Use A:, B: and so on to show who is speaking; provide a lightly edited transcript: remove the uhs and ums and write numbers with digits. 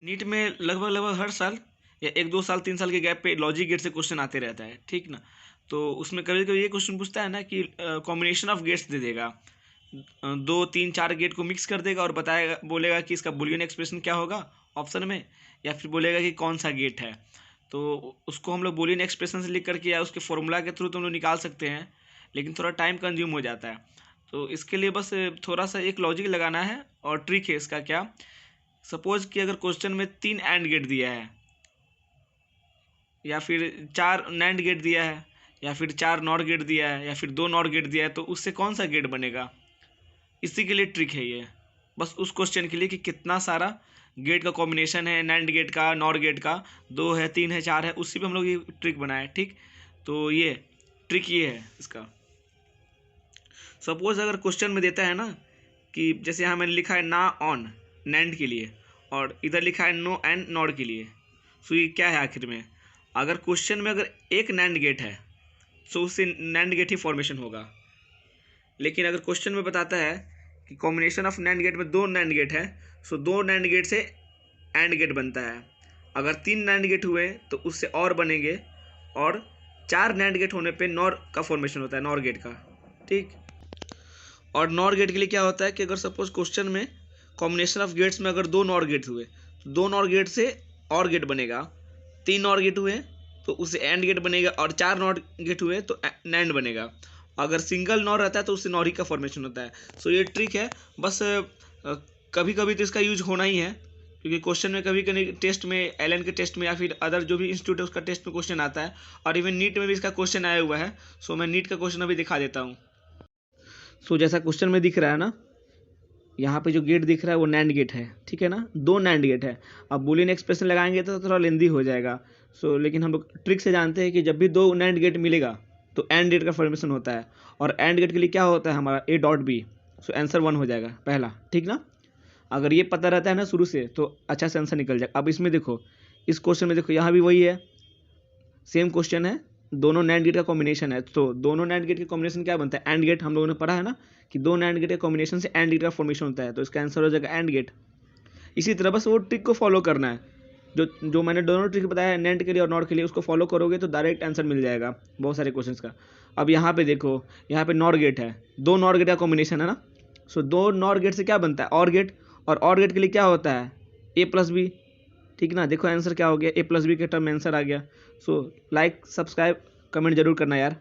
A: NEET में लगभग लगभग हर साल या 1-2 साल 3 साल के गैप पे लॉजिक गेट से क्वेश्चन आते रहता है, ठीक ना। तो उसमें कभी कभी ये क्वेश्चन पूछता है ना कि कॉम्बिनेशन ऑफ गेट्स दे देगा, 2 3 4 गेट को मिक्स कर देगा और बताएगा, बोलेगा कि इसका बुलियन एक्सप्रेशन क्या होगा ऑप्शन में, या फिर बोलेगा कि कौन सा गेट है। तो उसको हम लोग बुलियन एक्सप्रेशन से लिख करके या उसके फॉर्मूला के थ्रू तो हम लोग निकाल सकते हैं, लेकिन थोड़ा टाइम कंज्यूम हो जाता है। तो इसके लिए बस थोड़ा सा एक लॉजिक लगाना है। और ट्रिक है इसका क्या, सपोज कि अगर क्वेश्चन में 3 एंड गेट दिया है, या फिर 4 नैंड गेट दिया है, या फिर 4 नॉर गेट दिया है, या फिर 2 नॉर गेट दिया है, तो उससे कौन सा गेट बनेगा, इसी के लिए ट्रिक है ये। बस उस क्वेश्चन के लिए कि कितना सारा गेट का कॉम्बिनेशन है, नैंड गेट का, नॉर गेट का, 2 है, 3 है, 4 है, उसी पे हम लोग ये ट्रिक बनाए, ठीक। तो ये ट्रिक ये है इसका। सपोज अगर क्वेश्चन में देता है ना कि जैसे यहाँ मैंने लिखा है ना ऑन नैंड के लिए, और इधर लिखा है नो एंड नॉर के लिए, सो ये क्या है आखिर में, अगर क्वेश्चन में अगर एक नैंड गेट है तो उससे नैंड गेट ही फॉर्मेशन होगा। लेकिन अगर क्वेश्चन में बताता है कि कॉम्बिनेशन ऑफ नैंड गेट में 2 नैंड गेट है, सो 2 नैंड गेट से एंड गेट बनता है। अगर 3 नैंड गेट हुए तो उससे और बनेंगे, और 4 नैंड गेट होने पे नॉर का फॉर्मेशन होता है, नॉर गेट का, ठीक। और नॉर गेट के लिए क्या होता है कि अगर सपोज क्वेश्चन में कॉम्बिनेशन ऑफ गेट्स में अगर 2 नॉर गेट हुए तो 2 नॉर गेट से और गेट बनेगा, 3 नॉर गेट हुए तो उससे एंड गेट बनेगा, और 4 नॉर गेट हुए तो नैंड बनेगा। अगर सिंगल नॉर रहता है तो उससे नॉरी का फॉर्मेशन होता है। सो ये ट्रिक है। बस कभी कभी तो इसका यूज होना ही है, क्योंकि क्वेश्चन में कभी कभी टेस्ट में, एलएन के टेस्ट में या फिर अदर जो भी इंस्टीट्यूट है उसका टेस्ट में क्वेश्चन आता है, और इवन नीट में भी इसका क्वेश्चन आया हुआ है। सो मैं नीट का क्वेश्चन अभी दिखा देता हूँ। सो जैसा क्वेश्चन में दिख रहा है ना, यहाँ पे जो गेट दिख रहा है वो नैंड गेट है, ठीक है ना, 2 नैंड गेट है। अब बुलियन एक्सप्रेशन लगाएंगे तो थोड़ा लेंदी हो जाएगा। सो लेकिन हम लोग ट्रिक से जानते हैं कि जब भी 2 नैंड गेट मिलेगा तो एंड गेट का फॉर्मेशन होता है, और एंड गेट के लिए क्या होता है हमारा A dot B. So answer 1 हो जाएगा पहला, ठीक ना। अगर ये पता रहता है ना शुरू से तो अच्छा से आंसर निकल जाएगा। अब इसमें देखो, इस क्वेश्चन में देखो, यहाँ भी वही है, सेम क्वेश्चन है, दोनों नैंड गेट का कॉम्बिनेशन है। तो दोनों नैंड गेट के कॉम्बिनेशन क्या बनता है, एंड गेट। हम लोगों ने पढ़ा है ना कि 2 नैंड गेट के कॉम्बिनेशन से एंड गेट का फॉर्मेशन होता है, तो इसका आंसर हो जाएगा एंड गेट। इसी तरह बस वो ट्रिक को फॉलो करना है, जो जो मैंने दोनों ट्रिक बताया है नैंड के लिए और नॉर के लिए, उसको फॉलो करोगे तो डायरेक्ट आंसर मिल जाएगा बहुत सारे क्वेश्चंस का। अब यहाँ पे देखो, यहाँ पे नॉर गेट है, 2 नॉर गेट का कॉम्बिनेशन है ना। सो 2 नॉर गेट से क्या बनता है, और गेट। और और गेट के लिए क्या होता है, ए प्लस बी, ठीक ना। देखो आंसर क्या हो गया, ए प्लस बी के टर्म में आंसर आ गया। सो लाइक, सब्सक्राइब, कमेंट जरूर करना यार।